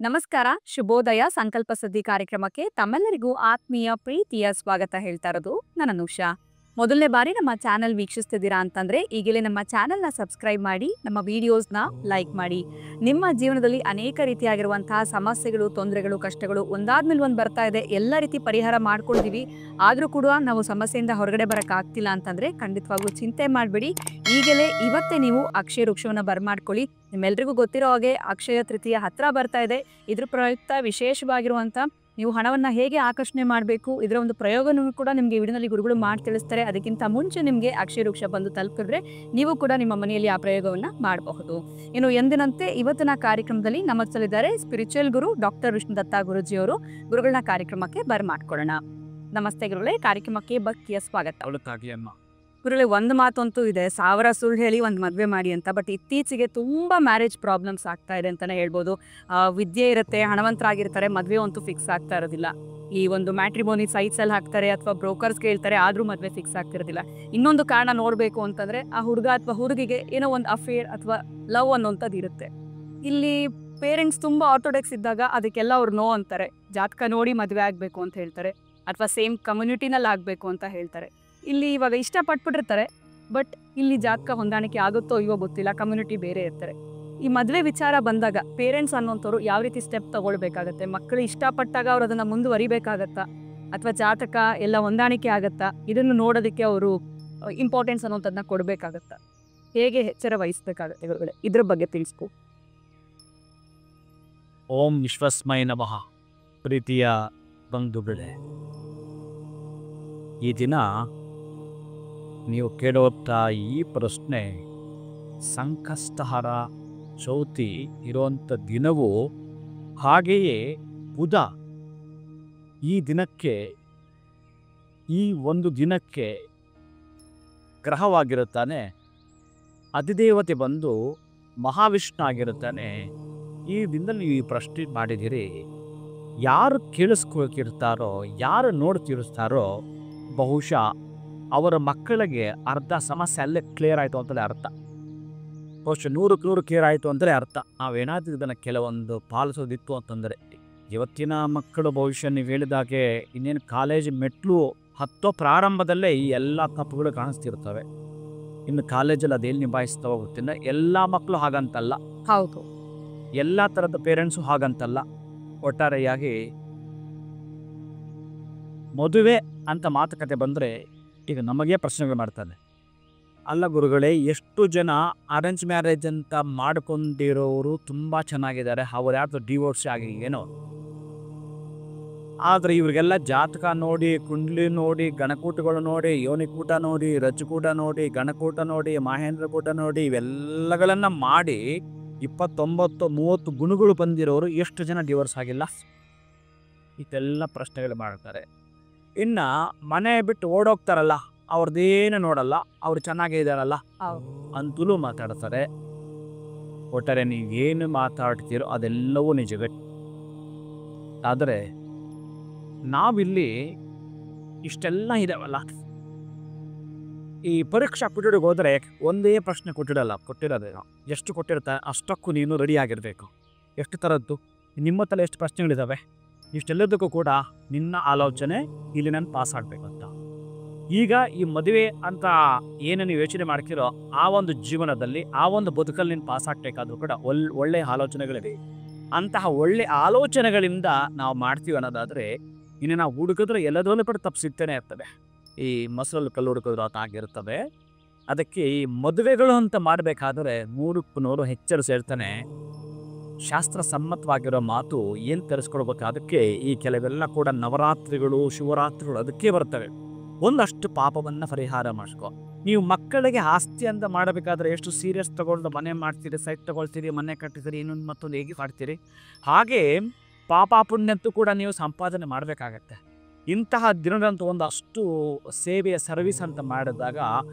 ನಮಸ್ಕಾರ, ಶುಭೋದಯ. ಸಂಕಲ್ಪ ಸುದ್ದಿ ಕಾರ್ಯಕ್ರಮಕ್ಕೆ ತಮ್ಮೆಲ್ಲರಿಗೂ ಆತ್ಮೀಯ ಪ್ರೀತಿಯ ಸ್ವಾಗತ ಹೇಳ್ತಾ ಇರೋದು ನನ್ನ ಅನುಷಾ. ಮೊದಲನೇ ಬಾರಿ ನಮ್ಮ ಚಾನೆಲ್ ವೀಕ್ಷಿಸ್ತಿದ್ದೀರಾ ಅಂತಂದ್ರೆ ಈಗಲೇ ನಮ್ಮ ಚಾನೆಲ್ನ ಸಬ್ಸ್ಕ್ರೈಬ್ ಮಾಡಿ, ನಮ್ಮ ವಿಡಿಯೋಸ್ನ ಲೈಕ್ ಮಾಡಿ. ನಿಮ್ಮ ಜೀವನದಲ್ಲಿ ಅನೇಕ ರೀತಿಯಾಗಿರುವಂತಹ ಸಮಸ್ಯೆಗಳು, ತೊಂದರೆಗಳು, ಕಷ್ಟಗಳು ಒಂದಾದ್ಮೇಲೆ ಒಂದು ಬರ್ತಾ ಇದೆ. ಎಲ್ಲ ರೀತಿ ಪರಿಹಾರ ಮಾಡ್ಕೊಳ್ತೀವಿ, ಆದರೂ ಕೂಡ ನಾವು ಸಮಸ್ಯೆಯಿಂದ ಹೊರಗಡೆ ಬರೋಕ್ಕಾಗ್ತಿಲ್ಲ ಅಂತಂದ್ರೆ ಖಂಡಿತವಾಗ್ಲೂ ಚಿಂತೆ ಮಾಡಬೇಡಿ. ಈಗಲೇ ಇವತ್ತೇ ನೀವು ಅಕ್ಷಯ ವೃಕ್ಷವನ್ನು ಬರ್ಮಾಡ್ಕೊಳ್ಳಿ. ನಿಮ್ಮೆಲ್ರಿಗೂ ಗೊತ್ತಿರೋ ಹಾಗೆ ಅಕ್ಷಯ ತೃತೀಯ ಹತ್ರ ಬರ್ತಾ ಇದೆ. ಇದ್ರ ಪ್ರಯುಕ್ತ ವಿಶೇಷವಾಗಿರುವಂಥ ನೀವು ಹಣವನ್ನು ಹೇಗೆ ಆಕರ್ಷಣೆ ಮಾಡಬೇಕು, ಇದರ ಒಂದು ಪ್ರಯೋಗನೂ ಕೂಡ ನಿಮಗೆ ವಿಡಿಯೋನಲ್ಲಿ ಗುರುಗಳು ಮಾಡಿ ತಿಳಿಸ್ತಾರೆ. ಅದಕ್ಕಿಂತ ಮುಂಚೆ ನಿಮಗೆ ಅಕ್ಷಯ ವೃಕ್ಷ ಬಂದು ತಲುಪಿದ್ರೆ ನೀವು ಕೂಡ ನಿಮ್ಮ ಮನೆಯಲ್ಲಿ ಆ ಪ್ರಯೋಗವನ್ನು ಮಾಡಬಹುದು. ಇನ್ನು ಎಂದಿನಂತೆ ಇವತ್ತಿನ ಕಾರ್ಯಕ್ರಮದಲ್ಲಿ ನಮಸ್ಸಲ್ಲಿದ್ದಾರೆ ಸ್ಪಿರಿಚುವಲ್ ಗುರು ಡಾಕ್ಟರ್ ವಿಷ್ಣುದತ್ತ ಗುರುಜಿಯವರು. ಗುರುಗಳನ್ನ ಕಾರ್ಯಕ್ರಮಕ್ಕೆ ಬರ್ಮಾಡ್ಕೊಳ್ಳೋಣ. ನಮಸ್ತೆ ಗುರುಗಳೇ, ಕಾರ್ಯಕ್ರಮಕ್ಕೆ ಭಕ್ತಿಯ ಸ್ವಾಗತ. ಗುರುಗಳೇ, ಒಂದು ಮಾತಂತೂ ಇದೆ, 1000 ಸುಳ್ಳು ಹೇಳಿ ಒಂದು ಮದುವೆ ಮಾಡಿ ಅಂತ. ಬಟ್ ಇತ್ತೀಚೆಗೆ ತುಂಬ ಮ್ಯಾರೇಜ್ ಪ್ರಾಬ್ಲಮ್ಸ್ ಆಗ್ತಾ ಇದೆ ಅಂತಲೇ ಹೇಳ್ಬೋದು. ವಿದ್ಯೆ ಇರುತ್ತೆ, ಹಣವಂತರಾಗಿರ್ತಾರೆ, ಮದುವೆ ಅಂತೂ ಫಿಕ್ಸ್ ಆಗ್ತಾ ಇರೋದಿಲ್ಲ. ಈ ಒಂದು ಮ್ಯಾಟ್ರಿಮೋನಿ ಸೈಟ್ಸಲ್ಲಿ ಹಾಕ್ತಾರೆ ಅಥವಾ ಬ್ರೋಕರ್ಸ್ಗೆ ಹೇಳ್ತಾರೆ, ಆದರೂ ಮದುವೆ ಫಿಕ್ಸ್ ಆಗ್ತಿರೋದಿಲ್ಲ. ಇನ್ನೊಂದು ಕಾರಣ ನೋಡಬೇಕು ಅಂತಂದರೆ ಆ ಹುಡುಗ ಅಥವಾ ಹುಡುಗಿಗೆ ಏನೋ ಒಂದು ಅಫೇರ್ ಅಥವಾ ಲವ್ ಅನ್ನೋಂಥದ್ದು ಇರುತ್ತೆ. ಇಲ್ಲಿ ಪೇರೆಂಟ್ಸ್ ತುಂಬ ಆರ್ಥೋಡಾಕ್ಸ್ ಇದ್ದಾಗ ಅದಕ್ಕೆಲ್ಲ ಅವ್ರು ನೋ ಅಂತಾರೆ. ಜಾತಕ ನೋಡಿ ಮದುವೆ ಆಗಬೇಕು ಅಂತ ಹೇಳ್ತಾರೆ, ಅಥವಾ ಸೇಮ್ ಕಮ್ಯುನಿಟಿನಲ್ಲಿ ಆಗಬೇಕು ಅಂತ ಹೇಳ್ತಾರೆ. ಇಲ್ಲಿ ಇವಾಗ ಇಷ್ಟಪಟ್ಬಿಟ್ಟಿರ್ತಾರೆ, ಬಟ್ ಇಲ್ಲಿ ಜಾತಕ ಹೊಂದಾಣಿಕೆ ಆಗುತ್ತೋ ಇವೋ ಗೊತ್ತಿಲ್ಲ, ಕಮ್ಯುನಿಟಿ ಬೇರೆ ಇರ್ತಾರೆ. ಈ ಮದುವೆ ವಿಚಾರ ಬಂದಾಗ ಪೇರೆಂಟ್ಸ್ ಅನ್ನೋಂಥವ್ರು ಯಾವ ರೀತಿ ಸ್ಟೆಪ್ ತಗೊಳ್ಬೇಕಾಗತ್ತೆ? ಮಕ್ಕಳು ಇಷ್ಟಪಟ್ಟಾಗ ಅವ್ರು ಅದನ್ನು ಮುಂದುವರಿಬೇಕಾಗತ್ತಾ, ಅಥವಾ ಜಾತಕ ಎಲ್ಲ ಹೊಂದಾಣಿಕೆ ಆಗತ್ತಾ? ಇದನ್ನು ನೋಡೋದಕ್ಕೆ ಅವರು ಇಂಪಾರ್ಟೆನ್ಸ್ ಅನ್ನೋಂಥದ್ದನ್ನ ಕೊಡಬೇಕಾಗತ್ತಾ? ಹೇಗೆ ಎಚ್ಚರ ವಹಿಸ್ಬೇಕಾಗತ್ತೆ ಇವುಗಳೇ? ಇದ್ರ ಬಗ್ಗೆ ತಿಳಿಸ್ಕೊ. ಓಂ ವಿಶ್ವಸ್ಮೈ ನಮಃ. ಪ್ರೀತಿಯ ಬಂಧುಗಳೇ, ಈ ದಿನ ನೀವು ಕೇಳುವಂಥ ಈ ಪ್ರಶ್ನೆ ಸಂಕಷ್ಟಹರ ಚೌತಿ ಇರುವಂಥ ದಿನವೂ, ಹಾಗೆಯೇ ಬುಧ ಈ ದಿನಕ್ಕೆ, ಈ ಒಂದು ದಿನಕ್ಕೆ ಗ್ರಹವಾಗಿರುತ್ತಾನೆ. ಅಧಿದೇವತೆ ಬಂದು ಮಹಾವಿಷ್ಣು ಆಗಿರುತ್ತಾನೆ. ಈ ದಿನದಲ್ಲಿ ನೀವು ಈ ಪ್ರಶ್ನೆ ಮಾಡಿದಿರಿ. ಯಾರು ಕೇಳಿಸ್ಕೊಳ್ತಿರ್ತಾರೋ, ಯಾರು ನೋಡ್ತಿರ್ತಾರೋ ಬಹುಶಃ ಅವರ ಮಕ್ಕಳಿಗೆ ಅರ್ಧ ಸಮಸ್ಯೆ ಅಲ್ಲೇ ಕ್ಲಿಯರ್ ಆಯಿತು ಅಂತಲೇ ಅರ್ಥ. ಬಹುಶಃ 100ಕ್ಕೆ 100 ಕ್ಲಿಯರ್ ಆಯಿತು ಅಂತಲೇ ಅರ್ಥ. ನಾವೇನಾದರೂ ಇದನ್ನು ಕೆಲವೊಂದು ಪಾಲಿಸೋದಿತ್ತು ಅಂತಂದರೆ, ಇವತ್ತಿನ ಮಕ್ಕಳು ಬಹುಶಃ ನೀವು ಹೇಳಿದಾಗೆ ಇನ್ನೇನು ಕಾಲೇಜ್ ಮೆಟ್ಲು ಹತ್ತೋ ಪ್ರಾರಂಭದಲ್ಲೇ ಈ ಎಲ್ಲ ತಪ್ಪುಗಳು ಕಾಣಿಸ್ತಿರ್ತವೆ. ಇನ್ನು ಕಾಲೇಜಲ್ಲಿ ಅದೇನು ನಿಭಾಯಿಸ್ತಾವ ಗೊತ್ತಿಲ್ಲ. ಎಲ್ಲ ಮಕ್ಕಳು ಹಾಗಂತಲ್ಲ, ಹೌದು, ಎಲ್ಲ ಥರದ ಪೇರೆಂಟ್ಸು ಹಾಗಂತಲ್ಲ. ಒಟ್ಟಾರೆಯಾಗಿ ಮದುವೆ ಅಂತ ಮಾತುಕತೆ ಬಂದರೆ ಈಗ ನಮಗೆ ಪ್ರಶ್ನೆಗಳು ಮಾಡ್ತಾರೆ. ಅಲ್ಲ ಗುರುಗಳೇ, ಎಷ್ಟು ಜನ ಅರೇಂಜ್ ಮ್ಯಾರೇಜ್ ಅಂತ ಮಾಡ್ಕೊಂಡಿರೋರು ತುಂಬ ಚೆನ್ನಾಗಿದ್ದಾರೆ, ಅವ್ರು ಯಾರ್ದು ಡಿವೋರ್ಸ್ ಆಗಿ ಏನೋ. ಆದರೆ ಇವರಿಗೆಲ್ಲ ಜಾತಕ ನೋಡಿ, ಕುಂಡ್ಲಿ ನೋಡಿ, ಗಣಕೂಟಗಳು ನೋಡಿ, ಯೋನಿಕೂಟ ನೋಡಿ, ರಜ್ಜುಕೂಟ ನೋಡಿ, ಗಣಕೂಟ ನೋಡಿ, ಮಹೇಂದ್ರ ಕೂಟ ನೋಡಿ, ಇವೆಲ್ಲಗಳನ್ನು ಮಾಡಿ 29-30 ಗುಣಗಳು ಬಂದಿರೋರು ಎಷ್ಟು ಜನ ಡಿವೋರ್ಸ್ ಆಗಿಲ್ಲ? ಇದೆಲ್ಲ ಪ್ರಶ್ನೆಗಳು ಮಾಡ್ತಾರೆ. ಇನ್ನು ಮನೆ ಬಿಟ್ಟು ಓಡೋಗ್ತಾರಲ್ಲ, ಅವ್ರದ್ದೇನು ನೋಡಲ್ಲ, ಅವ್ರು ಚೆನ್ನಾಗಿದ್ದಾರಲ್ಲ ಅಂತಲೂ ಮಾತಾಡ್ತಾರೆ. ಒಟ್ಟಾರೆ ನೀವೇನು ಮಾತಾಡ್ತೀರೋ ಅದೆಲ್ಲವೂ ನಿಜವೇ. ಆದರೆ ನಾವಿಲ್ಲಿ ಇಷ್ಟೆಲ್ಲ ಇದಾವಲ್ಲ, ಈ ಪರೀಕ್ಷಾ ಕೊಠಡಿಗೆ ಹೋದರೆ ಒಂದೇ ಪ್ರಶ್ನೆ ಕೊಟ್ಟಿರೋದೇ ಎಷ್ಟು ಕೊಟ್ಟಿರ್ತಾರೆ ಅಷ್ಟಕ್ಕೂ ನೀನು ರೆಡಿ ಆಗಿರಬೇಕು. ಎಷ್ಟು ಥರದ್ದು ನಿಮ್ಮ ತಲೆ ಎಷ್ಟು ಪ್ರಶ್ನೆಗಳಿದ್ದಾವೆ, ಇಷ್ಟೆಲ್ಲದಕ್ಕೂ ಕೂಡ ನಿನ್ನ ಆಲೋಚನೆ ಇಲ್ಲಿ ನಾನು ಪಾಸ್ ಆಗಬೇಕಂತ. ಈಗ ಈ ಮದುವೆ ಅಂತ ಏನು ನೀವು ಯೋಚನೆ ಮಾಡ್ತಿರೋ ಆ ಒಂದು ಜೀವನದಲ್ಲಿ, ಆ ಒಂದು ಬದುಕಲ್ಲಿ ನೀನು ಪಾಸ್ ಆಗಬೇಕಾದ್ರೂ ಕೂಡ ಒಳ್ಳೆಯ ಆಲೋಚನೆಗಳಿವೆ. ಅಂತಹ ಒಳ್ಳೆ ಆಲೋಚನೆಗಳಿಂದ ನಾವು ಮಾಡ್ತೀವಿ ಅನ್ನೋದಾದರೆ, ಇನ್ನು ನಾವು ಹುಡುಕಿದ್ರೆ ಎಲ್ಲದರಲ್ಲೂ ಕೂಡ ತಪ್ಪು ಸಿಗ್ತಾನೆ ಇರ್ತವೆ. ಈ ಮೊಸರಲ್ಲಿ ಕಲ್ಲು ಹುಡುಕಿದ್ರು ಆಗಿರ್ತವೆ. ಅದಕ್ಕೆ ಈ ಮದುವೆಗಳು ಅಂತ ಮಾಡಬೇಕಾದ್ರೆ 100ಕ್ಕೆ 100 ಎಚ್ಚರ ಸೇರ್ತಾನೆ. ಶಾಸ್ತ್ರ ಸಮ್ಮತವಾಗಿರೋ ಮಾತು ಏನು ತರಿಸ್ಕೊಳ್ಬೇಕು, ಅದಕ್ಕೆ ಈ ಕೆಲವೆಲ್ಲ ಕೂಡ ನವರಾತ್ರಿಗಳು, ಶಿವರಾತ್ರಿಗಳು ಅದಕ್ಕೆ ಬರ್ತವೆ. ಒಂದಷ್ಟು ಪಾಪವನ್ನು ಪರಿಹಾರ ಮಾಡಿಸ್ಕೊ. ನೀವು ಮಕ್ಕಳಿಗೆ ಆಸ್ತಿ ಅಂತ ಮಾಡಬೇಕಾದ್ರೆ ಎಷ್ಟು ಸೀರಿಯಸ್ ತಗೊಂಡು ಮನೆ ಮಾಡ್ತೀರಿ, ಸೈಟ್ ತಗೊಳ್ತೀರಿ, ಮನೆ ಕಟ್ಟಿದ್ದೀರಿ, ಇನ್ನೊಂದು ಮತ್ತೊಂದು ಹೇಗೆ ಮಾಡ್ತೀರಿ. ಹಾಗೆ ಪಾಪ ಪುಣ್ಯಂತೂ ಕೂಡ ನೀವು ಸಂಪಾದನೆ ಮಾಡಬೇಕಾಗತ್ತೆ. ಇಂತಹ ದಿನದಂತೂ ಒಂದಷ್ಟು ಸೇವೆಯ ಸರ್ವಿಸ್ ಅಂತ ಮಾಡಿದಾಗ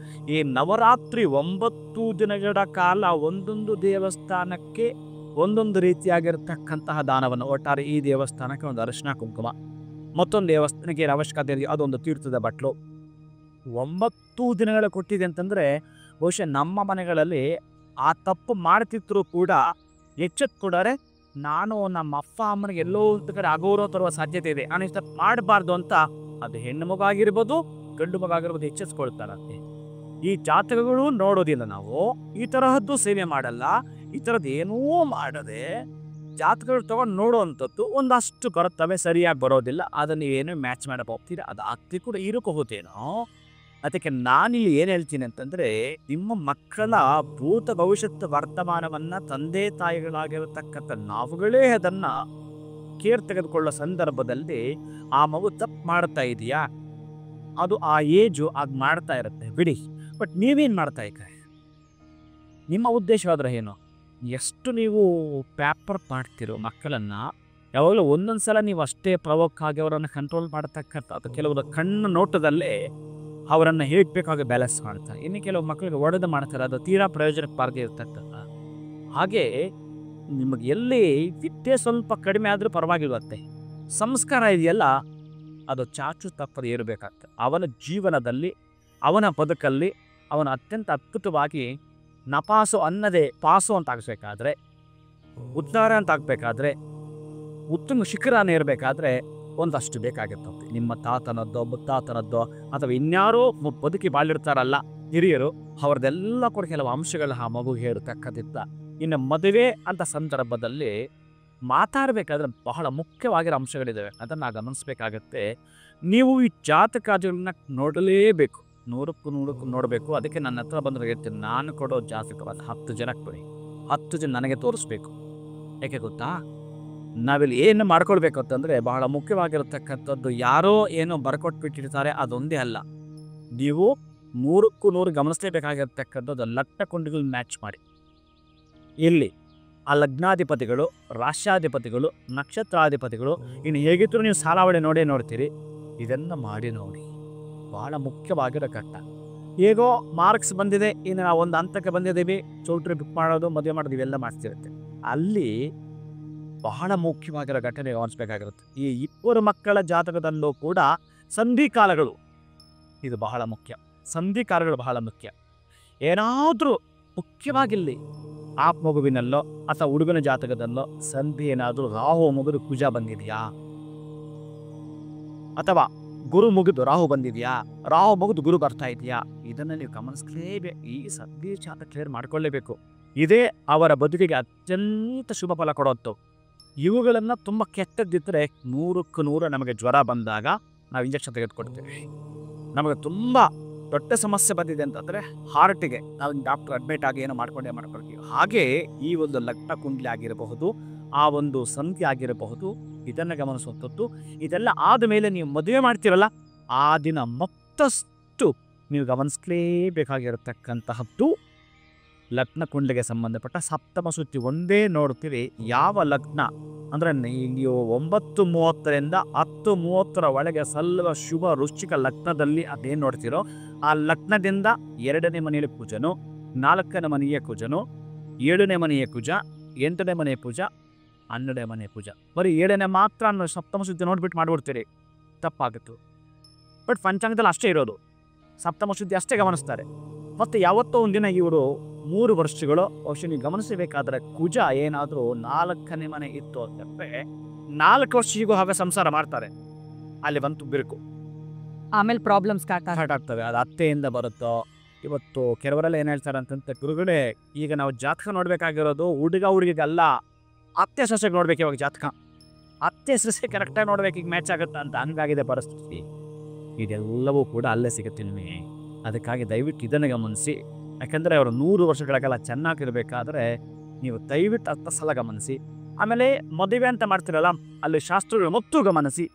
ಈ ನವರಾತ್ರಿ 9 ದಿನಗಳ ಕಾಲ ಒಂದೊಂದು ದೇವಸ್ಥಾನಕ್ಕೆ ಒಂದೊಂದು ರೀತಿಯಾಗಿರ್ತಕ್ಕಂತಹ ದಾನವನ್ನು, ಒಟ್ಟಾರೆ ಈ ದೇವಸ್ಥಾನಕ್ಕೆ ಒಂದು ಅರಿಶಿನ ಕುಂಕುಮ, ಮತ್ತೊಂದು ದೇವಸ್ಥಾನಕ್ಕೆ ಏನು ಅವಶ್ಯಕತೆ ಇದೆಯೋ ಅದೊಂದು ತೀರ್ಥದ ಬಟ್ಲು, 9 ದಿನಗಳ ಕೊಟ್ಟಿದೆ ಅಂತಂದರೆ ಬಹುಶಃ ನಮ್ಮ ಮನೆಗಳಲ್ಲಿ ಆ ತಪ್ಪು ಮಾಡ್ತಿದ್ರು ಕೂಡ ಎಚ್ಚೆತ್ಕೊಡಾರೆ ನಾನು ನಮ್ಮ ಅಪ್ಪ ಅಮ್ಮನಿಗೆ ಎಲ್ಲೋ ಒಂದು ಕಡೆ ಅಗೌರವ ತರುವ ಸಾಧ್ಯತೆ ಇದೆ ನಾನು ಇಷ್ಟ ಮಾಡಬಾರ್ದು ಅಂತ ಅದು ಹೆಣ್ಣು ಮಗ ಆಗಿರ್ಬೋದು ಗಂಡು ಮಗ ಆಗಿರ್ಬೋದು ಎಚ್ಚೆತ್ಕೊಳ್ತಾರಂತೆ. ಈ ಜಾತಕಗಳು ನೋಡೋದಿಲ್ಲ ನಾವು, ಈ ತರಹದ್ದು ಸೇವೆ ಮಾಡಲ್ಲ, ಈ ಥರದ್ದು ಏನೂ ಮಾಡದೆ ಜಾತಕಗಳು ತಗೊಂಡು ನೋಡುವಂಥದ್ದು ಒಂದಷ್ಟು ಬರುತ್ತವೆ, ಸರಿಯಾಗಿ ಬರೋದಿಲ್ಲ. ಅದನ್ನು ನೀವೇನು ಮ್ಯಾಚ್ ಮಾಡಕ್ಕೆ ಹೋಗ್ತೀರಾ, ಅದು ಆಗ್ತಿ ಕೂಡ ಇರಬಹುದೇನೋ. ಅದಕ್ಕೆ ನಾನಿಲ್ಲಿ ಏನು ಹೇಳ್ತೀನಿ ಅಂತಂದರೆ, ನಿಮ್ಮ ಮಕ್ಕಳ ಭೂತ ಭವಿಷ್ಯತ್ ವರ್ತಮಾನವನ್ನು ತಂದೆ ತಾಯಿಗಳಾಗಿರತಕ್ಕಂಥ ನಾವುಗಳೇ ಅದನ್ನು ಕೇರ್ ತೆಗೆದುಕೊಳ್ಳೋ ಸಂದರ್ಭದಲ್ಲಿ ಆ ಮಗು ತಪ್ಪು ಮಾಡ್ತಾ ಇದೆಯಾ, ಅದು ಆ ಏಜು ಅದು ಮಾಡ್ತಾ ಇರುತ್ತೆ ಬಿಡಿ. ಬಟ್ ನೀವೇನು ಮಾಡ್ತಾ ಇದ್ದಾರೆ, ನಿಮ್ಮ ಉದ್ದೇಶವಾದ್ರೆ ಏನು? ಎಷ್ಟು ನೀವು ಪ್ಯಾಪರ್ ಮಾಡ್ತಿರೋ ಮಕ್ಕಳನ್ನು, ಯಾವಾಗಲೂ ಒಂದೊಂದು ಸಲ ನೀವು ಅಷ್ಟೇ ಪ್ರವೋಕ್ ಆಗಿ ಅವರನ್ನು ಕಂಟ್ರೋಲ್ ಮಾಡ್ತಕ್ಕಂಥದ್ದು. ಕೆಲವರು ಕಣ್ಣು ನೋಟದಲ್ಲೇ ಅವರನ್ನು ಹೇಗೆ ಬೇಕಾಗಿ ಬ್ಯಾಲೆನ್ಸ್ ಮಾಡ್ತಾರೆ. ಇನ್ನು ಕೆಲವು ಮಕ್ಕಳಿಗೆ ಒಡೆದು ಮಾಡ್ತಾರೆ, ಅದು ತೀರಾ ಪ್ರಯೋಜನಕ್ಕೆ ಬಾರದೇ ಇರ್ತಕ್ಕಂಥ. ಹಾಗೆ ನಿಮಗೆ ಎಲ್ಲಿ ವಿದ್ಯೆ ಸ್ವಲ್ಪ ಕಡಿಮೆ ಆದರೂ ಪರವಾಗಿಲ್ವಂತೆ, ಸಂಸ್ಕಾರ ಇದೆಯಲ್ಲ ಅದು ಚಾಚು ತಪ್ಪದೆ ಇರಬೇಕಾಗ್ತದೆ. ಅವನ ಜೀವನದಲ್ಲಿ ಅವನ ಬದುಕಲ್ಲಿ ಅವನ ಅತ್ಯಂತ ಅದ್ಭುತವಾಗಿ ನಪಾಸು ಅನ್ನದೇ ಪಾಸು ಅಂತ ಆಗಬೇಕಾದ್ರೆ, ಉದ್ಧಾರ ಅಂತ ಆಗಬೇಕಾದ್ರೆ, ಉತ್ತಮ ಶಿಖರನೇ ಇರಬೇಕಾದ್ರೆ ಒಂದಷ್ಟು ಬೇಕಾಗಿರ್ತದೆ. ನಿಮ್ಮ ತಾತನದ್ದೋ ಮುತ್ತಾತನದ್ದೋ ಅಥವಾ ಇನ್ಯಾರೋ ಬದುಕಿ ಬಾಳಿರ್ತಾರಲ್ಲ ಹಿರಿಯರು, ಅವ್ರದ್ದೆಲ್ಲ ಕೂಡ ಕೆಲವು ಅಂಶಗಳು ಆ ಮಗುಗೆ ಹೇಳತಕ್ಕಂಥ. ಇನ್ನು ಮದುವೆ ಅಂತ ಸಂದರ್ಭದಲ್ಲಿ ಮಾತಾಡಬೇಕಾದ್ರೆ ಬಹಳ ಮುಖ್ಯವಾಗಿರೋ ಅಂಶಗಳಿದ್ದಾವೆ, ಅದನ್ನು ಗಮನಿಸಬೇಕಾಗತ್ತೆ. ನೀವು ಈ ಜಾತಕಾದಿಗಳನ್ನ ನೋಡಲೇಬೇಕು, 100ಕ್ಕೆ ನೋಡಬೇಕು. ಅದಕ್ಕೆ ನನ್ನ ಹತ್ರ ಬಂದರೆ ಹೇಳ್ತೀನಿ, ನಾನು ಕೊಡೋ ಜಾತಕವಾದ 10 ಜನಕ್ಕೆ ಕೊಡಿ, 10 ಜನ ನನಗೆ ತೋರಿಸ್ಬೇಕು. ಯಾಕೆ ಗೊತ್ತಾ, ನಾವಿಲ್ಲಿ ಏನು ಮಾಡ್ಕೊಳ್ಬೇಕು ಅಂತಂದರೆ, ಬಹಳ ಮುಖ್ಯವಾಗಿರತಕ್ಕಂಥದ್ದು ಯಾರೋ ಏನೋ ಬರ್ಕೊಟ್ಬಿಟ್ಟಿರ್ತಾರೆ ಅದೊಂದೇ ಅಲ್ಲ. ನೀವು 100ಕ್ಕೆ 100 ಗಮನಿಸಲೇಬೇಕಾಗಿರ್ತಕ್ಕಂಥದ್ದು ಲಗ್ನ ಕುಂಡಗಳು ಮ್ಯಾಚ್ ಮಾಡಿ. ಇಲ್ಲಿ ಆ ಲಗ್ನಾಧಿಪತಿಗಳು, ರಾಷ್ಟ್ರಾಧಿಪತಿಗಳು, ನಕ್ಷತ್ರಾಧಿಪತಿಗಳು, ಇನ್ನು ಹೇಗಿದ್ರು ನೀವು ಸಾಲಾವಳಿ ನೋಡ್ತೀರಿ. ಇದನ್ನು ಮಾಡಿ ನೋಡಿ, ಭಾಳ ಮುಖ್ಯವಾಗಿರೋ ಘಟ್ಟ. ಹೇಗೋ ಮಾರ್ಕ್ಸ್ ಬಂದಿದೆ, ಇನ್ನು ನಾವು ಒಂದು ಹಂತಕ್ಕೆ ಬಂದಿದ್ದೀವಿ, ಚೌಟ್ರಿ ಬುಕ್ ಮಾಡೋದು, ಮದುವೆ ಮಾಡೋದು ಇವೆಲ್ಲ ಮಾಡ್ತಿರುತ್ತೆ. ಅಲ್ಲಿ ಬಹಳ ಮುಖ್ಯವಾಗಿರೋ ಘಟನೆ ಗಮನಿಸಬೇಕಾಗಿರುತ್ತೆ. ಈ ಇಬ್ಬರು ಮಕ್ಕಳ ಜಾತಕದಲ್ಲೂ ಕೂಡ ಸಂಧಿಕಾಲಗಳು ಇದು ಬಹಳ ಮುಖ್ಯ. ಸಂಧಿಕಾಲಗಳು ಬಹಳ ಮುಖ್ಯ. ಏನಾದರೂ ಮುಖ್ಯವಾಗಿಲ್ಲಿ ಆ ಮಗುವಿನಲ್ಲೋ ಅಥವಾ ಹುಡುಗನ ಜಾತಕದಲ್ಲೋ ಸಂಧಿ ಏನಾದರೂ ರಾಹು ಮುಗಿದು ಕುಜ ಬಂದಿದೆಯಾ, ಅಥವಾ ಗುರು ಮುಗಿದು ರಾಹು ಬಂದಿದೆಯಾ, ರಾಹು ಮುಗಿದು ಗುರು ಬರ್ತಾ ಇದೆಯಾ, ಇದನ್ನು ನೀವು ಗಮನಿಸಲೇಬೇಕು. ಈ ಸಂಧಿ ಜಾತಕ ಕ್ಲಿಯರ್ ಮಾಡ್ಕೊಳ್ಳೇಬೇಕು. ಇದೇ ಅವರ ಬದುಕಿಗೆ ಅತ್ಯಂತ ಶುಭ ಫಲ ಕೊಡೋದು. ಇವುಗಳನ್ನು ತುಂಬ ಕೆಟ್ಟದ್ದಿದ್ದರೆ 100ಕ್ಕೆ 100 ನಮಗೆ ಜ್ವರ ಬಂದಾಗ ನಾವು ಇಂಜೆಕ್ಷನ್ ತೆಗೆದುಕೊಡ್ತೇವೆ. ನಮಗೆ ತುಂಬ ದೊಡ್ಡ ಸಮಸ್ಯೆ ಬಂದಿದೆ ಅಂತಂದರೆ ಹಾರ್ಟಿಗೆ ನಾವು ಡಾಕ್ಟರ್ ಅಡ್ಮಿಟ್ ಆಗಿ ಏನೋ ಮಾಡ್ಕೊಳ್ತೀವಿ. ಹಾಗೆ ಈ ಒಂದು ಲಗ್ನ ಕುಂಡಲಿ ಆಗಿರಬಹುದು, ಆ ಒಂದು ಸಂಖ್ಯೆ ಆಗಿರಬಹುದು, ಇದನ್ನು ಗಮನಿಸುವಂಥದ್ದು. ಇದೆಲ್ಲ ಆದಮೇಲೆ ನೀವು ಮದುವೆ ಮಾಡ್ತೀರಲ್ಲ, ಆ ದಿನ ಮತ್ತಷ್ಟು ನೀವು ಗಮನಿಸಲೇಬೇಕಾಗಿರತಕ್ಕಂತಹದ್ದು ಲಗ್ನ ಕುಂಡಲಿಗೆ ಸಂಬಂಧಪಟ್ಟ ಸಪ್ತಮ ಸುತ್ತಿ ಒಂದೇ ನೋಡ್ತೀವಿ. ಯಾವ ಲಗ್ನ ಅಂದರೆ ನೀವು 9:30ರಿಂದ 10:30 ಒಳಗೆ ಸಲ್ಲುವ ಶುಭ ವೃಶ್ಚಿಕ ಲಗ್ನದಲ್ಲಿ ಅದೇನು ನೋಡ್ತೀರೋ, ಆ ಲಗ್ನದಿಂದ 2ನೇ ಮನೆಯಲ್ಲಿ ಕುಜನು, 4ನೇ ಮನೆಯ ಕುಜನು, 7ನೇ ಮನೆಯ ಕುಜ, 8ನೇ ಮನೆಯ ಕುಜ, 12ನೇ ಮನೆಯ ಕುಜ. ಬರೀ 7ನೇ ಮಾತ್ರ ಅನ್ನೋ ಸಪ್ತಮ ಸುದ್ದಿ ನೋಡ್ಬಿಟ್ಟು ಮಾಡ್ಬಿಡ್ತೀರಿ, ತಪ್ಪಾಗುತ್ತೆ. ಬಟ್ ಪಂಚಾಂಗದಲ್ಲಿ ಅಷ್ಟೇ ಇರೋದು, ಸಪ್ತಮ ಸುದ್ದಿ ಅಷ್ಟೇ ಗಮನಿಸ್ತಾರೆ. ಮತ್ತು ಯಾವತ್ತೋ ಒಂದಿನ ಇವರು 3 ವರ್ಷಗಳು ನೀವು ಗಮನಿಸಬೇಕಾದ್ರೆ ಕುಜ ಏನಾದರೂ 4ನೇ ಮನೆ ಇತ್ತು ಅಂತಂದರೆ 4 ವರ್ಷಿಗೂ ಹಾಗೆ ಸಂಸಾರ ಮಾಡ್ತಾರೆ. ಅಲ್ಲಿ ಬಂತು ಬಿರುಕು, ಆಮೇಲೆ ಪ್ರಾಬ್ಲಮ್ ಸ್ಟಾರ್ಟ್ ಆಗ್ತವೆ. ಅದು ಅತ್ತೆಯಿಂದ ಬರುತ್ತೋ. ಇವತ್ತು ಕೆಲವರೆಲ್ಲ ಏನು ಹೇಳ್ತಾರೆ ಅಂತಂತ, ಗುರುಗಳೇ ಈಗ ನಾವು ಜಾತಕ ನೋಡಬೇಕಾಗಿರೋದು ಹುಡುಗ ಹುಡುಗಿಗಲ್ಲ, ಅತ್ತೆ ಸೊಸೆಗೆ ನೋಡ್ಬೇಕು. ಇವಾಗ ಜಾತಕ ಅತ್ತೆ ಸೊಸೆ ಕರೆಕ್ಟಾಗಿ ನೋಡ್ಬೇಕು, ಈಗ ಮ್ಯಾಚ್ ಆಗುತ್ತಾ ಅಂತ. ಹಂಗಾಗಿದೆ ಪರಿಸ್ಥಿತಿ. ಇದೆಲ್ಲವೂ ಕೂಡ ಅಲ್ಲೇ ಸಿಗುತ್ತೆ ನಿಮಗೆ. ಅದಕ್ಕಾಗಿ ದಯವಿಟ್ಟು ಇದನ್ನು ಗಮನಿಸಿ. ಯಾಕಂದರೆ ಅವರು 100 ವರ್ಷಗಳ ಕಾಲ ಚೆನ್ನಾಗಿರಬೇಕಾದ್ರೆ ನೀವು ದಯವಿಟ್ಟು 10 ಸಲ ಗಮನಿಸಿ. ಆಮೇಲೆ ಮದುವೆ ಅಂತ ಮಾಡ್ತಿರಲ್ಲ, ಅಲ್ಲಿ ಶಾಸ್ತ್ರಗಳು ಮತ್ತು ಗಮನಿಸಿ.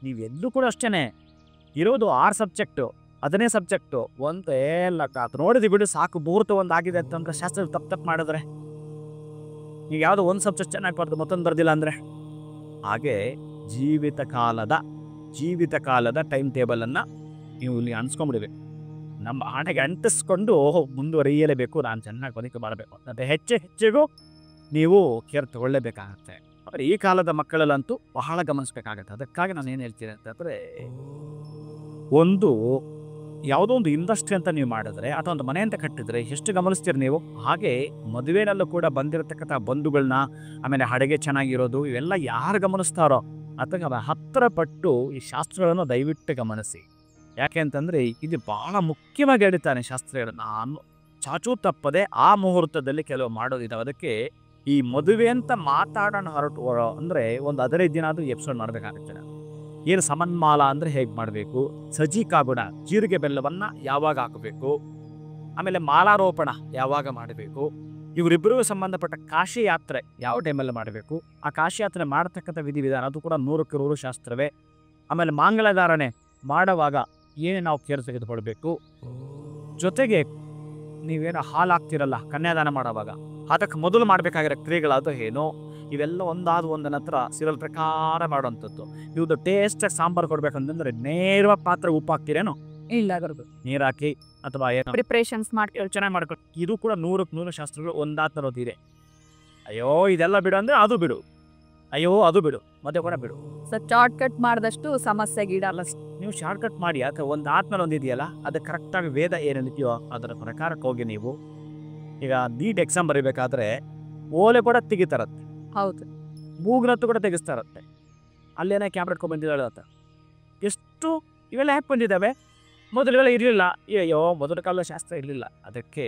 ನೀವೆಲ್ಲೂ ಕೂಡ ಅಷ್ಟೇ ಇರೋದು 6 ಸಬ್ಜೆಕ್ಟು, 15 ಸಬ್ಜೆಕ್ಟು, ಒಂದು ಎಲ್ಲ ನೋಡಿದ್ವಿ ಬಿಡು ಸಾಕು, ಮುಹೂರ್ತ ಒಂದು ಆಗಿದೆ ಅಂತಂದ್ರೆ ಶಾಸ್ತ್ರ ತಪ್ಪು ಮಾಡಿದ್ರೆ ಈಗ ಯಾವುದೋ ಒಂದು ಸಬ್ಜೆಕ್ಟ್ ಚೆನ್ನಾಗಿ ಬರೆದು ಮತ್ತೊಂದು ಬರ್ದಿಲ್ಲ ಅಂದರೆ. ಹಾಗೆ ಜೀವಿತ ಕಾಲದ ಟೈಮ್ ಟೇಬಲನ್ನು ನೀವು ಇಲ್ಲಿ ಅನ್ಸ್ಕೊಂಡ್ಬಿಡ್ಬೇಕು. ನಮ್ಮ ಹಣೆಗೆ ಅಂಟಿಸ್ಕೊಂಡು ಮುಂದುವರಿಯಲೇಬೇಕು. ನಾನು ಚೆನ್ನಾಗಿ ಬದುಕು ಮಾಡಬೇಕು ಅಂತ ಹೆಚ್ಚಿಗೂ ನೀವು ಕೇರ್ ತಗೊಳ್ಳೇಬೇಕಾಗತ್ತೆ. ಆದರೆ ಈ ಕಾಲದ ಮಕ್ಕಳಲ್ಲಂತೂ ಬಹಳ ಗಮನಿಸಬೇಕಾಗತ್ತೆ. ಅದಕ್ಕಾಗಿ ನಾನು ಏನು ಹೇಳ್ತೀನಿ ಅಂತಂದರೆ, ಒಂದು ಯಾವುದೋ ಒಂದು ಇಂಡಸ್ಟ್ರಿ ಅಂತ ನೀವು ಮಾಡಿದ್ರೆ ಅಥವಾ ಒಂದು ಮನೆ ಅಂತ ಕಟ್ಟಿದ್ರೆ ಎಷ್ಟು ಗಮನಿಸ್ತೀರಿ ನೀವು. ಹಾಗೆ ಮದುವೆನಲ್ಲೂ ಕೂಡ ಬಂದಿರತಕ್ಕಂಥ ಬಂಧುಗಳನ್ನ, ಆಮೇಲೆ ಅಡುಗೆ ಚೆನ್ನಾಗಿರೋದು, ಇವೆಲ್ಲ ಯಾರು ಗಮನಿಸ್ತಾರೋ ಅಥವಾ 10 ಪಟ್ಟು ಈ ಶಾಸ್ತ್ರಗಳನ್ನು ದಯವಿಟ್ಟು ಗಮನಿಸಿ. ಯಾಕೆ ಅಂತಂದರೆ ಇದು ಭಾಳ ಮುಖ್ಯವಾಗಿ ಹೇಳ್ತಾನೆ ಶಾಸ್ತ್ರಗಳು. ನಾನು ಚಾಚೂ ತಪ್ಪದೆ ಆ ಮುಹೂರ್ತದಲ್ಲಿ ಕೆಲವು ಮಾಡೋದಿದ್ದಾವೆ. ಅದಕ್ಕೆ ಈ ಮದುವೆ ಅಂತ ಮಾತಾಡೋಣ ಅಂದರೆ ಒಂದು 15 ದಿನ ಆದರೂ ಎಪಿಸೋಡ್ ಮಾಡಬೇಕಾಗುತ್ತೆ. ಏನು ಸಮನ್ಮಾಲ ಅಂದರೆ ಹೇಗೆ ಮಾಡಬೇಕು, ಸಜ್ಜಿ ಕಾಗುಣ ಜೀರಿಗೆ ಬೆಲ್ಲವನ್ನು ಯಾವಾಗ ಹಾಕಬೇಕು, ಆಮೇಲೆ ಮಾಲಾರೋಪಣ ಯಾವಾಗ ಮಾಡಬೇಕು, ಇವರಿಬ್ಬರಿಗೂ ಸಂಬಂಧಪಟ್ಟ ಕಾಶಿ ಯಾತ್ರೆ ಯಾವ ಟೈಮಲ್ಲಿ ಮಾಡಬೇಕು, ಆ ಕಾಶಿ ಯಾತ್ರೆ ಮಾಡತಕ್ಕಂಥ ವಿಧಿವಿಧಾನ ಅದು ಕೂಡ 100ಕ್ಕೆ 100 ಶಾಸ್ತ್ರವೇ. ಆಮೇಲೆ ಮಾಂಗಲ್ಯಧಾರಣೆ ಮಾಡುವಾಗ ಏನೇ ನಾವು ಕೇರ್ ತೆಗೆದುಕೊಳ್ಬೇಕು, ಜೊತೆಗೆ ನೀವೇನೋ ಹಾಲು ಹಾಕ್ತಿರಲ್ಲ ಕನ್ಯಾದಾನ ಮಾಡುವಾಗ ಅದಕ್ಕೆ ಮೊದಲು ಮಾಡಬೇಕಾಗಿರೋ ಕ್ರಿಯೆಗಳಾದ ಏನು, ಇವೆಲ್ಲ ಒಂದಾದ ಒಂದನ ಹತ್ರ ಸೀರಿಯಲ್ ಪ್ರಕಾರ ಮಾಡುವಂಥದ್ದು. ಇವ್ದು ಟೇಸ್ಟಾಗಿ ಸಾಂಬಾರು ಕೊಡ್ಬೇಕಂತಂದ್ರೆ ನೇರವಾಗಿ ಪಾತ್ರೆ ಉಪ್ಪು ಹಾಕ್ತೀರೇನೋ, ಇಲ್ಲ ನೀರು ಹಾಕಿ ಅಥವಾ ಏನೋ ಪ್ರಿಪ್ರೇಷನ್ಸ್ ಮಾಡ್ತೀವಿ. ಚೆನ್ನಾಗಿ ಮಾಡ್ಕೊಂಡು ಇದು ಕೂಡ 100ಕ್ಕೆ 100 ಶಾಸ್ತ್ರಗಳು ಒಂದಾತರೋದಿದೆ. ಅಯ್ಯೋ ಇದೆಲ್ಲ ಬಿಡು ಅಂದರೆ ಅದು ಬಿಡು, ಅಯ್ಯೋ ಅದು ಬಿಡು, ಮತ್ತೆ ಕೂಡ ಬಿಡು. ಶಾರ್ಟ್ ಕಟ್ ಮಾಡಿದಷ್ಟು ಸಮಸ್ಯೆಗೀಡಲ್ಲ. ನೀವು ಶಾರ್ಟ್ ಕಟ್ ಮಾಡಿ ಅಥವಾ ಒಂದು ಆದ್ಮೇಲೆ ಒಂದು ಇದೆಯಲ್ಲ ಅದು ಕರೆಕ್ಟಾಗಿ ವೇದ ಏನಿದೆಯೋ ಅದರ ಪ್ರಕಾರಕ್ಕೆ ಹೋಗಿ ನೀವು. ಈಗ ನೀಟ್ ಎಕ್ಸಾಮ್ ಬರೀಬೇಕಾದ್ರೆ ಓಲೆ ಕೂಡ ತೆಗಿತಾರತ್ತೆ, ಹೌದು, ಮೂಗ್ನತ್ತು ಕೂಡ ತೆಗಿಸ್ತಾ ಇರತ್ತೆ. ಅಲ್ಲೇನೇ ಕ್ಯಾಮ್ರಾ ಇಟ್ಕೊಂಡು ಬಂದಿದ್ದಾಳೆ ಅಂತ ಎಷ್ಟು ಇವೆಲ್ಲ ಯಾಕೆ ಬಂದಿದ್ದಾವೆ. ಮೊದಲೆಲ್ಲ ಇರಲಿಲ್ಲ. ಅಯ್ಯೋ ಮೊದಲ ಕಾಲದ ಶಾಸ್ತ್ರ ಇರಲಿಲ್ಲ. ಅದಕ್ಕೆ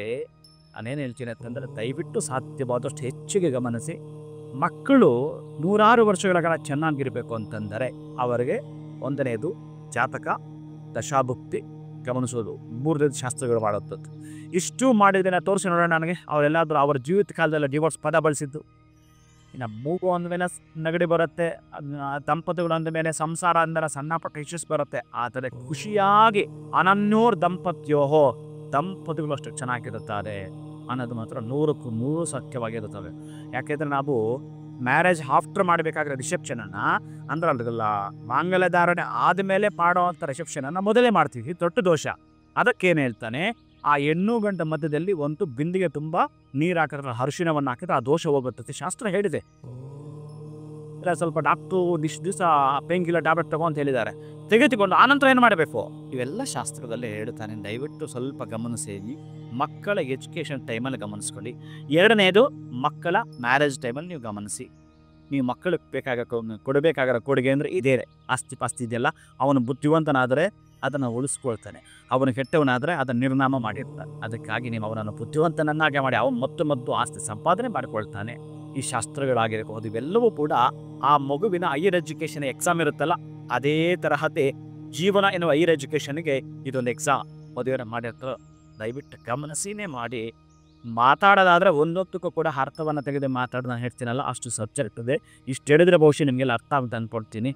ನಾನೇನು ಹೇಳ್ತೀನಿ ಅಂತಂದರೆ ದಯವಿಟ್ಟು ಸಾಧ್ಯವಾದಷ್ಟು ಹೆಚ್ಚಿಗೆ ಗಮನಿಸಿ. ಮಕ್ಕಳು 100 ವರ್ಷಗಳ ಕಾಲ ಚೆನ್ನಾಗಿರಬೇಕು ಅಂತಂದರೆ ಅವರಿಗೆ ಒಂದನೇದು ಜಾತಕ ದಶಾಭುಕ್ತಿ ಗಮನಿಸೋದು, 3 ಶಾಸ್ತ್ರಗಳು ಮಾಡುವಂಥದ್ದು. ಇಷ್ಟು ಮಾಡಿದ್ರೆ ತೋರಿಸಿ ನೋಡೋಣ ನನಗೆ ಅವರೆಲ್ಲಾದರೂ ಅವರ ಜೀವಿತ ಕಾಲದಲ್ಲಿ ಡಿವೋರ್ಸ್ ಪದ ಬಳಸಿದ್ದು. ಇನ್ನು ಮೂಗು ಅಂದಮೇಲೆ ನೆಗಡಿ ಬರುತ್ತೆ, ದಂಪತಿಗಳು ಅಂದಮೇಲೆ ಸಂಸಾರ ಅಂದರೆ ಸಣ್ಣ ಪಟ್ಟ ಇಶ್ಯೂಸ್ ಬರುತ್ತೆ. ಆದರೆ ಖುಷಿಯಾಗಿ ಅನನ್ಯೋರ್ ದಂಪತ್ಯೋಹೋ ದಂಪತಿಗಳು ಅಷ್ಟು ಚೆನ್ನಾಗಿರುತ್ತಾರೆ ಅನ್ನೋದು ಮಾತ್ರ 100ಕ್ಕೆ 100 ಸತ್ಯವಾಗಿರುತ್ತವೆ. ಯಾಕೆಂದರೆ ನಾವು ಮ್ಯಾರೇಜ್ ಆಫ್ಟರ್ ಮಾಡಬೇಕಾಗಿರೋ ರಿಸೆಪ್ಷನನ್ನು ಅಂದ್ರೆ ಅಲ್ಲ ಮಾಂಗಲ್ಯಧಾರಣೆ ಆದಮೇಲೆ ಮಾಡೋವಂಥ ರಿಸೆಪ್ಷನನ್ನು ಮೊದಲೇ ಮಾಡ್ತೀವಿ, ದೊಡ್ಡ ದೋಷ. ಅದಕ್ಕೇನು ಹೇಳ್ತಾನೆ, ಆ ಹೆಣ್ಣು ಗಂಡ ಮಧ್ಯದಲ್ಲಿ ಒಂದು ಬಿಂದಿಗೆ ತುಂಬ ನೀರು ಹಾಕಿದ್ರೆ ಅರಿಶಿಣವನ್ನು ಹಾಕಿದ್ರೆ ಆ ದೋಷ ಹೋಗುತ್ತೆ ಶಾಸ್ತ್ರ ಹೇಳಿದೆ. ಇಲ್ಲ ಸ್ವಲ್ಪ ಡಾಕ್ಟ್ರು ಇಷ್ಟು ದಿವಸ ಪೇನ್ ಕಿಲ್ಲರ್ ಟ್ಯಾಬ್ಲೆಟ್ ತಗೋ ಅಂತ ಹೇಳಿದ್ದಾರೆ, ತೆಗೆದುಕೊಂಡು ಆನಂತರ ಏನು ಮಾಡಬೇಕು ಇವೆಲ್ಲ ಶಾಸ್ತ್ರದಲ್ಲೇ ಹೇಳ್ತಾನೆ. ದಯವಿಟ್ಟು ಸ್ವಲ್ಪ ಗಮನಿಸಿ. ಮಕ್ಕಳ ಎಜುಕೇಷನ್ ಟೈಮಲ್ಲಿ ಗಮನಿಸ್ಕೊಳ್ಳಿ. ಎರಡನೇದು ಮಕ್ಕಳ ಮ್ಯಾರೇಜ್ ಟೈಮಲ್ಲಿ ನೀವು ಗಮನಿಸಿ. ನೀವು ಮಕ್ಕಳಿಗೆ ಕೊಡಬೇಕಾಗಿರೋ ಕೊಡುಗೆ ಅಂದರೆ ಇದೇ ಆಸ್ತಿ ಪಾಸ್ತಿ ಇದೆಯಲ್ಲ. ಅವನು ಬುದ್ಧಿವಂತನಾದರೆ ಅದನ್ನು ಉಳಿಸ್ಕೊಳ್ತಾನೆ, ಅವನು ಕೆಟ್ಟವನಾದರೆ ಅದನ್ನು ನಿರ್ನಾಮ ಮಾಡಿರ್ತಾನೆ. ಅದಕ್ಕಾಗಿ ನೀವು ಅವನನ್ನು ಬುದ್ಧಿವಂತನನ್ನಾಗೆ ಮಾಡಿ ಅವನು ಮತ್ತು ಆಸ್ತಿ ಸಂಪಾದನೆ ಮಾಡಿಕೊಳ್ತಾನೆ. ಈ ಶಾಸ್ತ್ರಗಳಾಗಿರಬಹುದು ಇವೆಲ್ಲವೂ ಕೂಡ ಆ ಮಗುವಿನ ಹೈಯರ್ ಎಜುಕೇಷನ್ ಎಕ್ಸಾಮ್ ಇರುತ್ತಲ್ಲ ಅದೇ ತರಹತೆ ಜೀವನ ಎನ್ನುವ ಹೈಯರ್ ಎಜುಕೇಷನ್ಗೆ ಇದೊಂದು ಎಕ್ಸಾಮ್ ಮದುವೆ ಮಾಡಿರ್ತಾರೆ. ದಯವಿಟ್ಟು ಗಮನಿಸಿನೇ ಮಾಡಿ. ಮಾತಾಡೋದಾದರೆ ಒಂದೊತ್ತಕ್ಕೂ ಕೂಡ ಅರ್ಥವನ್ನು ತೆಗೆದು ಮಾತಾಡೋದು ನಾನು ಹೇಳ್ತೀನಲ್ಲ ಅಷ್ಟು ಸಬ್ಜೆಕ್ಟ್ ಇದೆ. ಇಷ್ಟು ಹೇಳಿದ್ರೆ ಬಹುಶಃ ನಿಮಗೆಲ್ಲ ಅರ್ಥ ಆಗುತ್ತೆ ಅಂದ್ಕೊಡ್ತೀನಿ.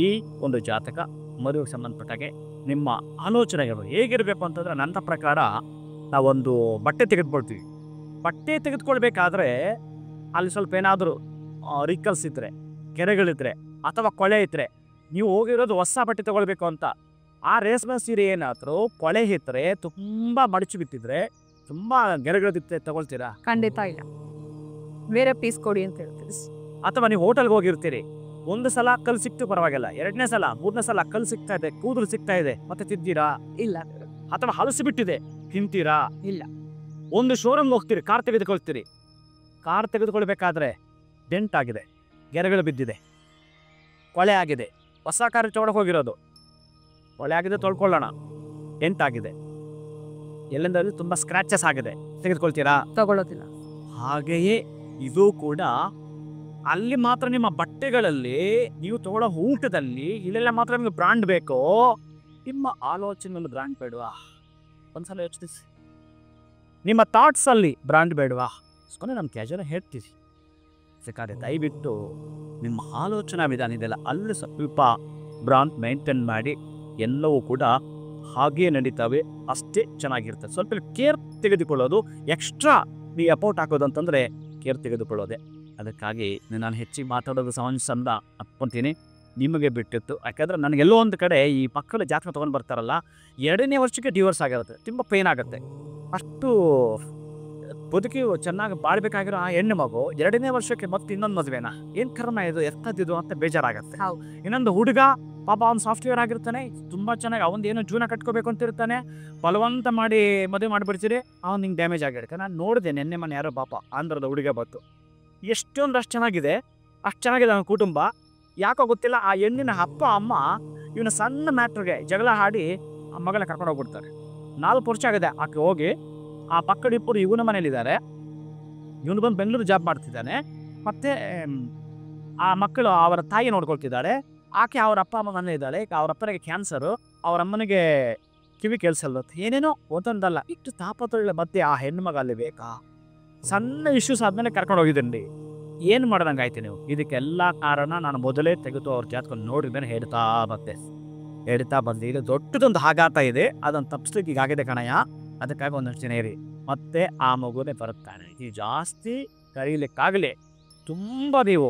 ಈ ಒಂದು ಜಾತಕ ಮದುವೆಗೆ ಸಂಬಂಧಪಟ್ಟಾಗೆ ನಿಮ್ಮ ಆಲೋಚನೆಗಳು ಹೇಗಿರಬೇಕು ಅಂತಂದರೆ ನನ್ನ ಪ್ರಕಾರ ನಾವೊಂದು ಬಟ್ಟೆ ತೆಗೆದುಕೊಳ್ತೀವಿ. ಬಟ್ಟೆ ತೆಗೆದುಕೊಳ್ಬೇಕಾದ್ರೆ ಅಲ್ಲಿ ಸ್ವಲ್ಪ ಏನಾದರೂ ರಿಕಲ್ಸ್ ಇದ್ದರೆ, ಕೆರೆಗಳಿದ್ರೆ ಅಥವಾ ಕೊಳೆ ಇದ್ದರೆ ನೀವು ಹೋಗಿರೋದು ಹೊಸ ಬಟ್ಟೆ ತೊಗೊಳ್ಬೇಕು ಅಂತ. ಆ ರೇಷ್ಮೆ ಸೀರೆ ಏನಾದರೂ ಕೊಳೆ ಇದ್ದರೆ ತುಂಬ ಮಡಚಿ ಬಿತ್ತಿದ್ರೆ ತುಂಬ ಗೆರೆಗಳಿರುತ್ತೆ ತಗೊಳ್ತೀರಾ? ಖಂಡಿತ ಇಲ್ಲ, ಬೇರೆ ಪೀಸ್ ಕೊಡಿ ಅಂತ ಹೇಳ್ತೀವಿ. ಅಥವಾ ನೀವು ಹೋಟೆಲ್ಗೆ ಹೋಗಿರ್ತೀರಿ, ಒಂದು ಸಲ ಕಲ್ಲು ಸಿಕ್ತು ಪರವಾಗಿಲ್ಲ, 2ನೇ ಸಲ 3ನೇ ಸಲ ಕಲ್ಲು ಸಿಗ್ತಾ ಇದೆ, ಕೂದಲು ಸಿಗ್ತಾ ಇದೆ, ಮತ್ತೆ ತಿಂತೀರಾ? ಇಲ್ಲ. ಅಥವಾ ಹಲಸು ಬಿಟ್ಟಿದೆ, ತಿಂತೀರಾ? ಇಲ್ಲ. ಒಂದು ಶೋರೂಮ್ಗೆ ಹೋಗ್ತೀರಿ, ಕಾರ್ ತೆಗೆದುಕೊಳ್ತೀರಿ, ಕಾರ್ ತೆಗೆದುಕೊಳ್ಬೇಕಾದ್ರೆ ಡೆಂಟ್ ಆಗಿದೆ, ಗೆರೆಗಳು ಬಿದ್ದಿದೆ, ಕೊಳೆ ಆಗಿದೆ. ಹೊಸ ಕಾರ್ ತೊಗೊಳಕ್ಕೆ ಹೋಗಿರೋದು, ಕೊಳೆ ಆಗಿದೆ, ತೊಳ್ಕೊಳ್ಳೋಣ, ಡೆಂಟ್ ಆಗಿದೆ, ಎಲ್ಲೆಂದಲ್ಲಿ ತುಂಬ ಸ್ಕ್ರ್ಯಾಚಸ್ ಆಗಿದೆ, ತೆಗೆದುಕೊಳ್ತೀರಾ? ತಗೊಳ್ಳೋದಿಲ್ಲ. ಹಾಗೆಯೇ ಇದು ಕೂಡ ಅಲ್ಲಿ ಮಾತ್ರ ನಿಮ್ಮ ಬಟ್ಟೆಗಳಲ್ಲಿ ನೀವು ತಗೊಳ್ಳೋ ಊಟದಲ್ಲಿ ಇಲ್ಲೆಲ್ಲ ಮಾತ್ರ ನಿಮಗೆ ಬ್ರ್ಯಾಂಡ್ ಬೇಕೋ, ನಿಮ್ಮ ಆಲೋಚನೆಯಲ್ಲಿ ಬ್ರ್ಯಾಂಡ್ ಬೇಡವಾ? ಒಂದ್ಸಲ ಯೋಚಿಸಿ. ನಿಮ್ಮ ಥಾಟ್ಸಲ್ಲಿ ಬ್ರ್ಯಾಂಡ್ ಬೇಡವಾ? ಇಸ್ಕೊಂಡೆ ನಮ್ಮ ಕ್ಯಾಜುವಲ್ ಹೇಳ್ತೀವಿ. ಸಿಕ್ಕಾರೆ ದಯವಿಟ್ಟು ನಿಮ್ಮ ಆಲೋಚನಾ ವಿಧಾನ ಇದೆಯಲ್ಲ ಅಲ್ಲಿ ಸ್ವಲ್ಪ ಬ್ರ್ಯಾಂಡ್ ಮೇಂಟೈನ್ ಮಾಡಿ. ಎಲ್ಲವೂ ಕೂಡ ಹಾಗೇ ನಡೀತವೆ, ಅಷ್ಟೇ ಚೆನ್ನಾಗಿರ್ತದೆ. ಸ್ವಲ್ಪ ಕೇರ್ ತೆಗೆದುಕೊಳ್ಳೋದು, ಎಕ್ಸ್ಟ್ರಾ ನೀವು ಎಫರ್ಟ್ ಹಾಕೋದು ಅಂತಂದರೆ ಕೇರ್ ತೆಗೆದುಕೊಳ್ಳೋದೆ. ಅದಕ್ಕಾಗಿ ನಾನು ಹೆಚ್ಚಿಗೆ ಮಾತಾಡೋದು ಸಮಸ್ಯೆಂದ ಅಪ್ಕೊಂತೀನಿ, ನಿಮಗೆ ಬಿಟ್ಟಿತ್ತು. ಯಾಕಂದರೆ ನನಗೆಲ್ಲೋ ಒಂದು ಕಡೆ ಈ ಮಕ್ಕಳು ಜಾತಕ ತೊಗೊಂಡು ಬರ್ತಾರಲ್ಲ, 2ನೇ ವರ್ಷಕ್ಕೆ ಡಿವೋರ್ಸ್ ಆಗಿರುತ್ತೆ, ತುಂಬ ಪೇನ್ ಆಗುತ್ತೆ. ಅಷ್ಟು ಬದುಕಿ ಚೆನ್ನಾಗಿ ಬಾಳ್ಬೇಕಾಗಿರೋ ಆ ಹೆಣ್ಣು ಮಗು 2ನೇ ವರ್ಷಕ್ಕೆ ಮತ್ತೆ ಇನ್ನೊಂದು ಮದುವೆನಾ? ಏನು ಕರ್ಮ ಇದು, ಎತ್ತದಿದು ಅಂತ ಬೇಜಾರಾಗತ್ತೆ. ಇನ್ನೊಂದು ಹುಡುಗ ಪಾಪ ಅವ್ನು ಸಾಫ್ಟ್ವೇರ್ ಆಗಿರ್ತಾನೆ, ತುಂಬ ಚೆನ್ನಾಗಿ ಅವನದೇನೋ ಜೀವನ ಕಟ್ಕೋಬೇಕು ಅಂತ ಇರ್ತಾನೆ, ಬಲವಂತ ಮಾಡಿ ಮದುವೆ ಮಾಡಿಬಿಡ್ತೀರಿ, ಅವ್ನು ಹಿಂಗೆ ಡ್ಯಾಮೇಜ್ ಆಗಿರ್ತಾನೆ. ನಾನು ನೋಡಿದೆ ನೆನ್ನೆ ಮನೆ ಯಾರೋ ಪಾಪ ಆಂಧ್ರದ ಹುಡುಗ ಬಂತು, ಎಷ್ಟೊಂದು ಅಷ್ಟು ಚೆನ್ನಾಗಿದೆ, ಅಷ್ಟು ಚೆನ್ನಾಗಿದೆ ಅವನ ಕುಟುಂಬ. ಯಾಕೋ ಗೊತ್ತಿಲ್ಲ, ಆ ಹೆಣ್ಣಿನ ಅಪ್ಪ ಅಮ್ಮ ಇವನ ಸಣ್ಣ ಮ್ಯಾಟ್ರಿಗೆ ಜಗಳ ಆಡಿ ಆ ಮಗಳನ್ನ ಕರ್ಕೊಂಡು ಹೋಗ್ಬಿಡ್ತಾರೆ. 4 ವರ್ಷ ಆಗಿದೆ ಆಕೆ ಹೋಗಿ. ಆ ಪಕ್ಕದ ಇಬ್ಬರು ಇವನ ಮನೇಲಿದ್ದಾರೆ, ಇವನು ಬಂದು ಬೆಂಗಳೂರು ಜಾಬ್ ಮಾಡ್ತಿದ್ದಾನೆ. ಮತ್ತು ಆ ಮಕ್ಕಳು ಅವರ ತಾಯಿ ನೋಡ್ಕೊಳ್ತಿದ್ದಾರೆ. ಆಕೆ ಅವ್ರ ಅಪ್ಪ ಅಮ್ಮ ಮನೆ ಇದ್ದಾಳೆ. ಈಗ ಅವ್ರ ಅಪ್ಪನಿಗೆ ಕ್ಯಾನ್ಸರು, ಅವ್ರ ಅಮ್ಮನಿಗೆ ಕಿವಿ ಕೇಳಿಸಲ್ಲ, ಏನೇನೋ ಒಂದೊಂದಲ್ಲ ಇಷ್ಟು ತಾಪತ್ರಗಳ ಮಧ್ಯೆ ಆ ಹೆಣ್ಣು ಮಗ ಅಲ್ಲಿ ಬೇಕಾ? ಸಣ್ಣ ಇಶ್ಯೂಸ್ ಆದ್ಮೇಲೆ ಕರ್ಕೊಂಡು ಹೋಗಿದ್ದೀನಿ. ಏನು ಮಾಡ್ದಂಗೆ ಆಯ್ತು ನೀವು? ಇದಕ್ಕೆಲ್ಲ ಕಾರಣ ನಾನು ಮೊದಲೇ ತೆಗೆದು ಅವ್ರ ಜಾತಕವನ್ನು ನೋಡಿದ್ದೇನೆ. ಹೇಳ್ತಾ ಬಂದು ಇದು ದೊಡ್ಡದೊಂದು ಆಘಾತ ಇದೆ, ಅದನ್ನು ತಪ್ಪಿಸ್ಲಿಕ್ಕೆ ಈಗಾಗಿದೆ ಕಣಯ್ಯ. ಅದಕ್ಕಾಗಿ ಒಂದಷ್ಟು ಜನ ಇರಿ, ಮತ್ತೆ ಆ ಮಗುನೇ ಬರುತ್ತಾನೆ. ಈ ಜಾಸ್ತಿ ಕರೀಲಿಕ್ಕಾಗಲಿ ತುಂಬ ನೀವು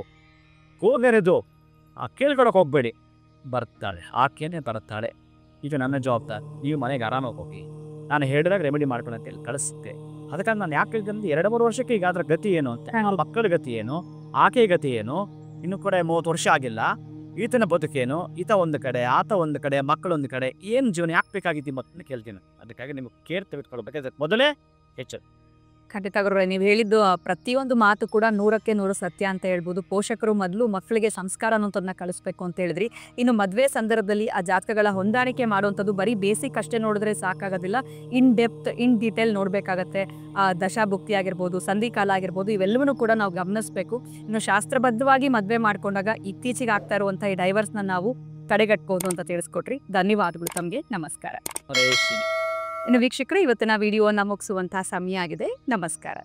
ಕೂದಲೆರೆದು ಕೇಳ್ಕೊಳಕ್ಕೆ ಹೋಗ್ಬೇಡಿ, ಬರ್ತಾಳೆ, ಆಕೆಯೇ ಬರುತ್ತಾಳೆ. ಇದು ನನ್ನ ಜವಾಬ್ದಾರಿ. ನೀವು ಮನೆಗೆ ಆರಾಮಾಗಿ ಹೋಗಿ, ನಾನು ಹೇಳಿದಾಗ ರೆಮಿಡಿ ಮಾಡ್ಕೊಂಡು ಅಂತೇಳಿ ಕಳಿಸುತ್ತೆ. ಅದಕ್ಕಾಗಿ ನಾನು ಯಾಕೆ ಹೇಳಿದ್ರೆ 2-3 ವರ್ಷಕ್ಕೆ ಈಗ ಅದರ ಗತಿ ಏನು ಅಂತ, ಮಕ್ಕಳ ಗತಿ ಏನು, ಆಕೆ ಗತಿ ಏನು, ಇನ್ನೂ ಕೂಡ 30 ವರ್ಷ ಆಗಿಲ್ಲ, ಈತನ ಬದುಕೇನು, ಈತ ಒಂದು ಕಡೆ, ಆತ ಒಂದು ಕಡೆ, ಮಕ್ಕಳೊಂದು ಕಡೆ, ಏನು ಜೀವನ ಯಾಕೆ ಬೇಕಾಗಿತ್ತು ಮಕ್ಕಳನ್ನ ಕೇಳ್ತೀನಿ. ಅದಕ್ಕಾಗಿ ನಿಮಗೆ ಕೇರ್ ತೆಗೆದುಕೊಳ್ಬೇಕಾದ್ರೆ ಮೊದಲೇ ಎಚ್ಚರ. ಖಂಡಿತ ಗುರುಗಳೇ, ನೀವು ಹೇಳಿದ್ದು ಪ್ರತಿಯೊಂದು ಮಾತು ಕೂಡ 100ಕ್ಕೆ 100 ಸತ್ಯ ಅಂತ ಹೇಳ್ಬೋದು. ಪೋಷಕರು ಮೊದಲು ಮಕ್ಕಳಿಗೆ ಸಂಸ್ಕಾರ ಅನ್ನೋಂಥದ್ದನ್ನ ಕಳಿಸ್ಬೇಕು ಅಂತ ಹೇಳಿದ್ರಿ. ಇನ್ನು ಮದುವೆ ಸಂದರ್ಭದಲ್ಲಿ ಆ ಜಾತಕಗಳ ಹೊಂದಾಣಿಕೆ ಮಾಡುವಂಥದ್ದು ಬರೀ ಬೇಸಿಕ್ ಅಷ್ಟೇ ನೋಡಿದ್ರೆ ಸಾಕಾಗೋದಿಲ್ಲ, ಇನ್ ಡೆಪ್ತ್ ಇನ್ ಡೀಟೇಲ್ ನೋಡಬೇಕಾಗತ್ತೆ. ದಶಾಭುಕ್ತಿ ಆಗಿರ್ಬೋದು, ಸಂಧಿಕಾಲ ಆಗಿರ್ಬೋದು, ಇವೆಲ್ಲವನ್ನೂ ಕೂಡ ನಾವು ಗಮನಿಸಬೇಕು. ಇನ್ನು ಶಾಸ್ತ್ರಬದ್ಧವಾಗಿ ಮದುವೆ ಮಾಡ್ಕೊಂಡಾಗ ಇತ್ತೀಚೆಗೆ ಆಗ್ತಾ ಇರುವಂಥ ಈ ಡೈವರ್ಸ್ನ ನಾವು ತಡೆಗಟ್ಬೋದು ಅಂತ ತಿಳಿಸ್ಕೊಟ್ರಿ. ಧನ್ಯವಾದಗಳು ತಮಗೆ. ನಮಸ್ಕಾರ. ಇನ್ನು ವೀಕ್ಷಕರು, ಇವತ್ತಿನ ವಿಡಿಯೋವನ್ನು ಮುಗಿಸುವಂತಹ ಸಮಯ ಆಗಿದೆ. ನಮಸ್ಕಾರ.